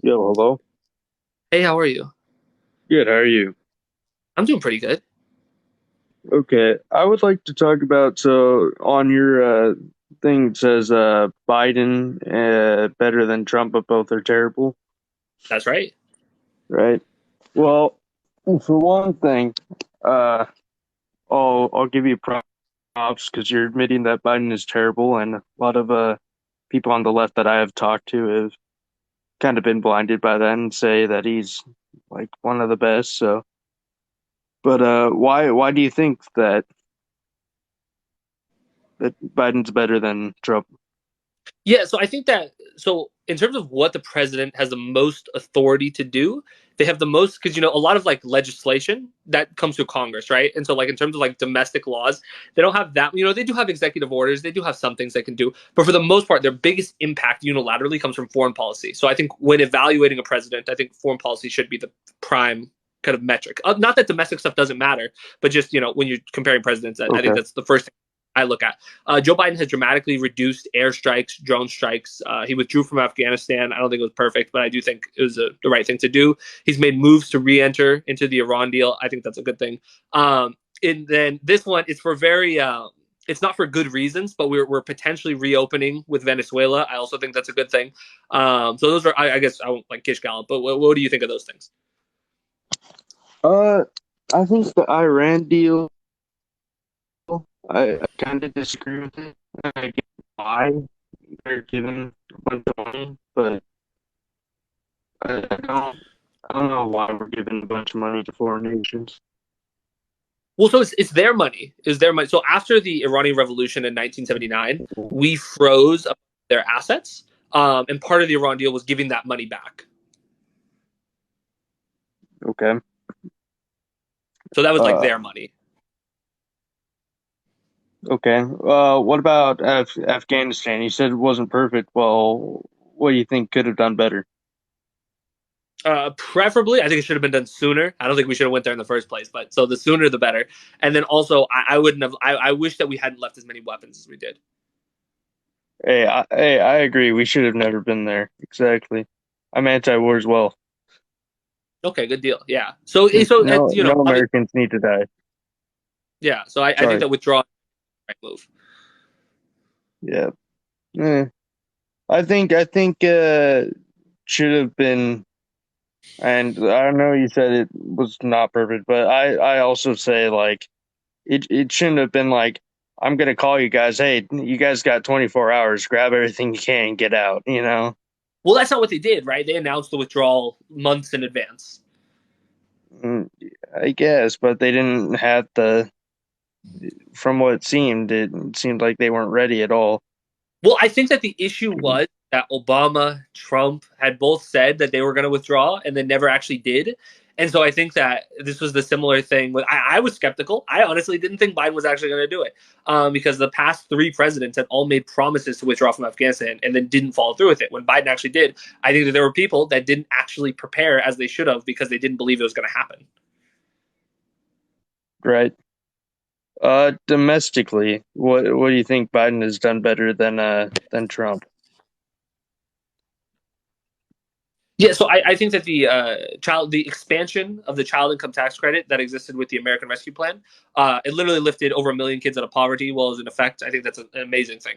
Yo, hello. Hey, how are you? Good, how are you? I'm doing pretty good. Okay, I would like to talk about so on your thing it says Biden better than Trump, but both are terrible, That's right. right? Well, for one thing, uh, I'll give you props because you're admitting that Biden is terrible, and a lot of people on the left that I have talked to have kind of been blinded by that and say that he's like one of the best. So, but why do you think that Biden's better than Trump? Yeah, so I think that in terms of what the president has the most authority to do, they have the most because a lot of like legislation that comes through Congress, right? And so like in terms of like domestic laws, they don't have that. They do have executive orders, they do have some things they can do, but for the most part, their biggest impact unilaterally comes from foreign policy. So I think when evaluating a president, I think foreign policy should be the prime kind of metric. Not that domestic stuff doesn't matter, but just when you're comparing presidents, I think Okay. that's the first thing I look at. Joe Biden has dramatically reduced airstrikes, drone strikes. He withdrew from Afghanistan. I don't think it was perfect, but I do think it was the right thing to do. He's made moves to re-enter into the Iran deal. I think that's a good thing. And then this one is for very. It's not for good reasons, but we're potentially reopening with Venezuela. I also think that's a good thing. So those are, I guess, I won't like Kish Gallup, but what do you think of those things? Uh, I think the Iran deal, I kind of disagree with it. I get why they're giving a bunch of money, but I don't know why we're giving a bunch of money to foreign nations. Well, so it's their money. Is their money. So after the Iranian Revolution in 1979, we froze their assets, and part of the Iran deal was giving that money back. Okay. So that was like Uh, their money. okay. What about Afghanistan? You said it wasn't perfect. Well, what do you think could have done better? Preferably, I think it should have been done sooner. I don't think we should have went there in the first place, but so the sooner the better. And then also, I wouldn't have. I wish that we hadn't left as many weapons as we did. Hey, I agree. We should have never been there. Exactly. I'm anti-war as well. Okay, good deal. Yeah. So No Americans need to die. yeah. So I think Sorry. that withdrawal is the right move. Yeah. Eh. I think should have been, and I know you said it was not perfect, but I also say like it shouldn't have been like I'm gonna call you guys, hey, you guys got 24 hours, grab everything you can and get out, you know? Well, that's not what they did, right? They announced the withdrawal months in advance. Mm, I guess, but they didn't have from what it seemed like they weren't ready at all. Well, I think that the issue was that Obama, Trump had both said that they were going to withdraw and then never actually did. And so I think that this was the similar thing. I was skeptical. I honestly didn't think Biden was actually going to do it because the past three presidents had all made promises to withdraw from Afghanistan and then didn't follow through with it. When Biden actually did, I think that there were people that didn't actually prepare as they should have because they didn't believe it was going to happen. Right. Domestically, what do you think Biden has done better than Trump? Yeah, so I think that the expansion of the child income tax credit that existed with the American Rescue Plan, it literally lifted over 1 million kids out of poverty while it was in effect. I think that's an amazing thing.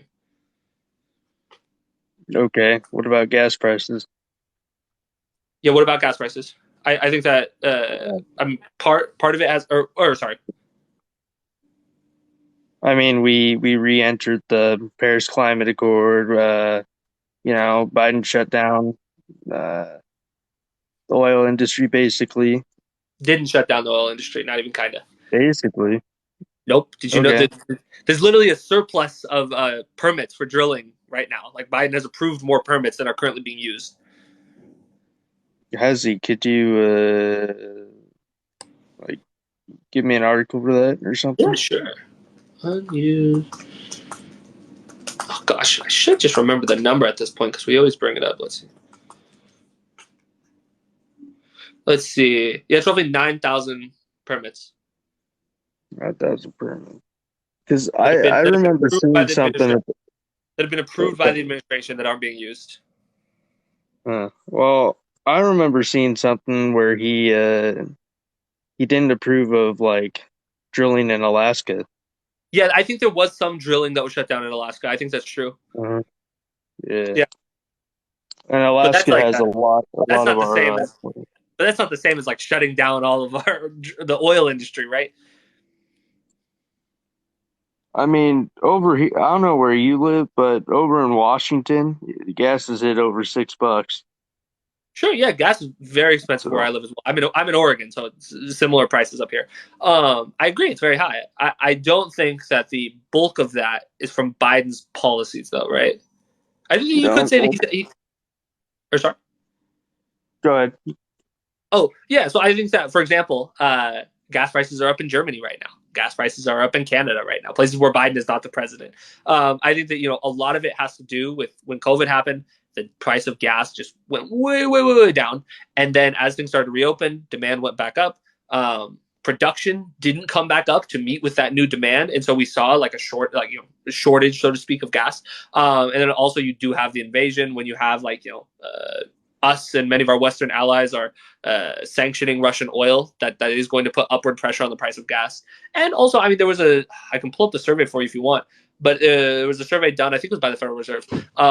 Okay. What about gas prices? Yeah, what about gas prices? I think that I'm part of it has or sorry. I mean, we re-entered the Paris Climate Accord. Biden shut down uh, the oil industry, basically. Didn't shut down the oil industry, not even kind of. Basically, Nope. Did you know okay. that there's literally a surplus of permits for drilling right now? Like Biden has approved more permits than are currently being used. Hazy, could you like give me an article for that or Yeah, something? sure. Unused. Oh gosh, I should just remember the number at this point because we always bring it up. Let's see. Let's see. Yeah, it's roughly 9,000 permits That was a permit. Because that I have been I that have been remember approved by seeing the something. administration that have been approved by the administration that aren't being used. Well, I remember seeing something where he didn't approve of like drilling in Alaska. Yeah, I think there was some drilling that was shut down in Alaska. I think that's true. Mhm. Yeah, Yeah, and but that's Alaska like has a that's lot of not the our. same as but that's not the same as like shutting down all of our the oil industry, right? I mean, over here, I don't know where you live, but over in Washington, gas is at over $6. Sure, yeah, gas is very expensive where I So live as well. I'm in Oregon, so it's similar prices up here. I agree, it's very high. I don't think that the bulk of that is from Biden's policies, though, right? I think you you could know, say that well, or sorry. go ahead. Oh, yeah. So I think that, for example, gas prices are up in Germany right now. Gas prices are up in Canada right now, places where Biden is not the president. I think that a lot of it has to do with when COVID happened. The price of gas just went way, way, way, way down, and then as things started to reopen, demand went back up. Production didn't come back up to meet with that new demand, and so we saw like a shortage, so to speak, of gas. And then also you do have the invasion when you have us and many of our Western allies are sanctioning Russian oil, that is going to put upward pressure on the price of gas. And also, I mean, I can pull up the survey for you if you want, but there was a survey done, I think it was by the Federal Reserve,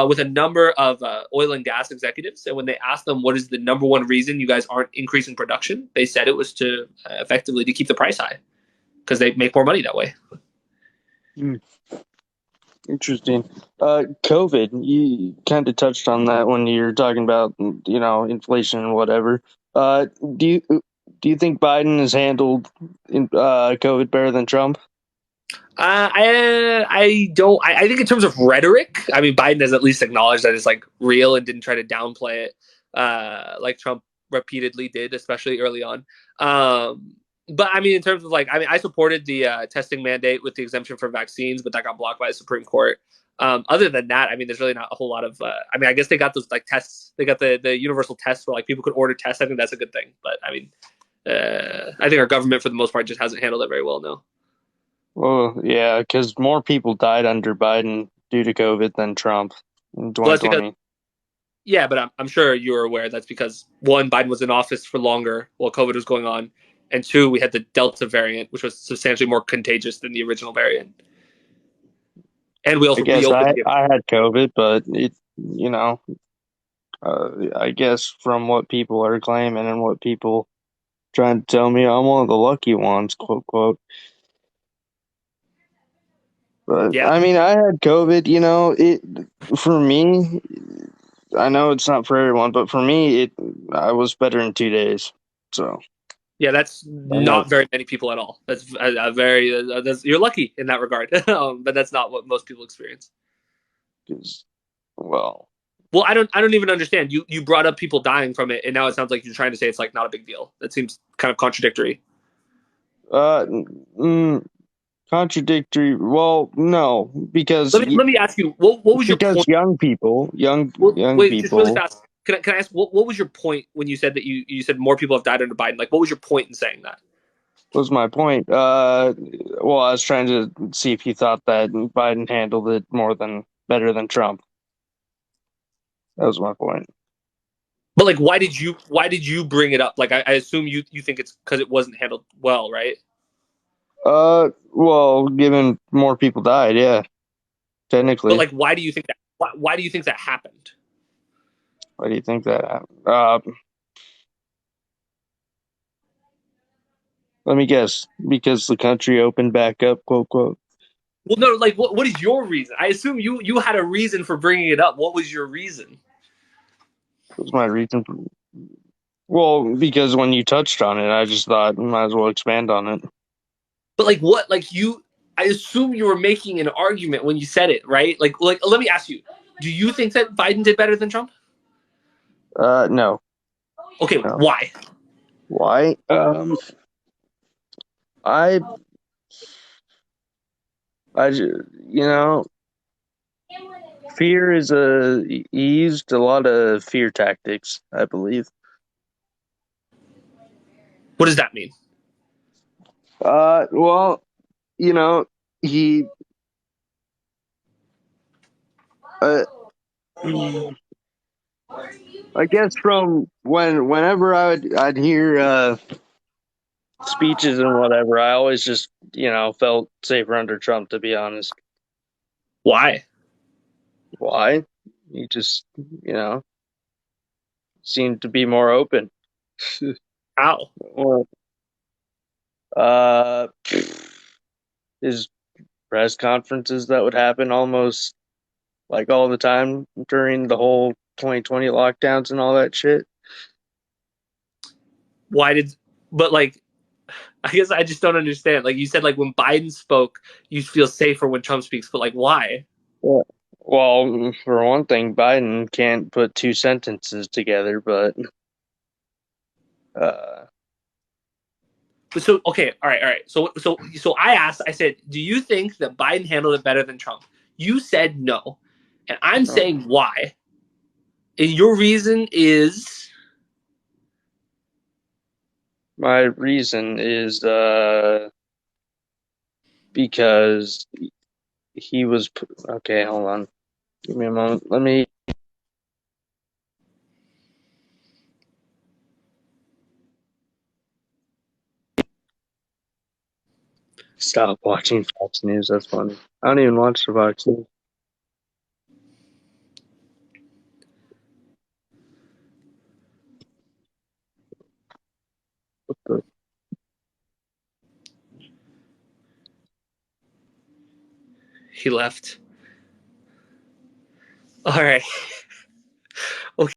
with a number of oil and gas executives. And when they asked them what is the number one reason you guys aren't increasing production, they said it was to effectively to keep the price high because they make more money that way. Hmm, interesting. COVID, you kind of touched on that when you're talking about, inflation and whatever. Uh, do you do you think Biden has handled COVID better than Trump? I don't. I think in terms of rhetoric, I mean, Biden has at least acknowledged that it's like real and didn't try to downplay it, like Trump repeatedly did, especially early on. But I mean, in terms of I supported the testing mandate with the exemption for vaccines, but that got blocked by the Supreme Court. Other than that, I mean, there's really not a whole lot of. I mean, I guess they got those like tests. They got the universal tests where like people could order tests. I think that's a good thing. But I mean, I think our government for the most part just hasn't handled it very well. No. Well, yeah, because more people died under Biden due to COVID than Trump in Well, that's because 2020. yeah, but I'm sure you're aware that's because one, Biden was in office for longer while COVID was going on, and two, we had the Delta variant, which was substantially more contagious than the original variant, and we I also guess reopened the. I had COVID, but I guess from what people are claiming and what people trying to tell me, I'm one of the lucky ones, quote quote. But Yeah, I mean, I had COVID. It for me. I know it's not for everyone, but for me, I was better in 2 days. So, yeah, that's and that not very many people at all. That's a very you're lucky in that regard, but that's not what most people experience. is well, Well, I don't even understand. You brought up people dying from it, and now it sounds like you're trying to say it's like not a big deal. That seems kind of contradictory. uh, mm, contradictory. Well, no, because Let me ask you, what was your because point? young people, Well, young wait, just really people fast. Can I ask what was your point when you said that you said more people have died under Biden? Like, what was your point in saying that? was my point. Well, I was trying to see if you thought that Biden handled it more than better than Trump. That was my point. But like, why did you bring it up? Like, I assume you think it's because it wasn't handled well, right? Well, given more people died, yeah, But technically. like, why do you think that? Why do you think that happened? Why do you think that happened? Let me guess. Because the country opened back up, quote, quote. Well, no, like, what is your reason? I assume you had a reason for bringing it up. What was your reason? Was my reason. Well, because when you touched on it, I just thought might as well expand on it. But like, what? Like you? I assume you were making an argument when you said it, right? Like, let me ask you: do you think that Biden did better than Trump? No, Okay, no. why? Why? I, you know, fear is he used a lot of fear tactics, I believe. What does that mean? Well, you know, he, uh, I guess from whenever I'd hear speeches and whatever, I always just felt safer under Trump. To be honest, Why? why? He just you know seemed to be more open. How? Well, uh, his press conferences that would happen almost like all the time during the whole 2020 lockdowns and all that shit. Why did? But like, I guess I just don't understand. Like you said, like when Biden spoke, you feel safer when Trump speaks. But like, why? Yeah. Well, for one thing, Biden can't put two sentences together, but uh, So okay, all right. So I asked. I said, do you think that Biden handled it better than Trump? You said no, and I'm saying why. And your reason is my reason is because he was okay. Hold on, give me a moment. Let me stop watching Fox News. That's funny. I don't even watch the Fox News. What the? he left. All right.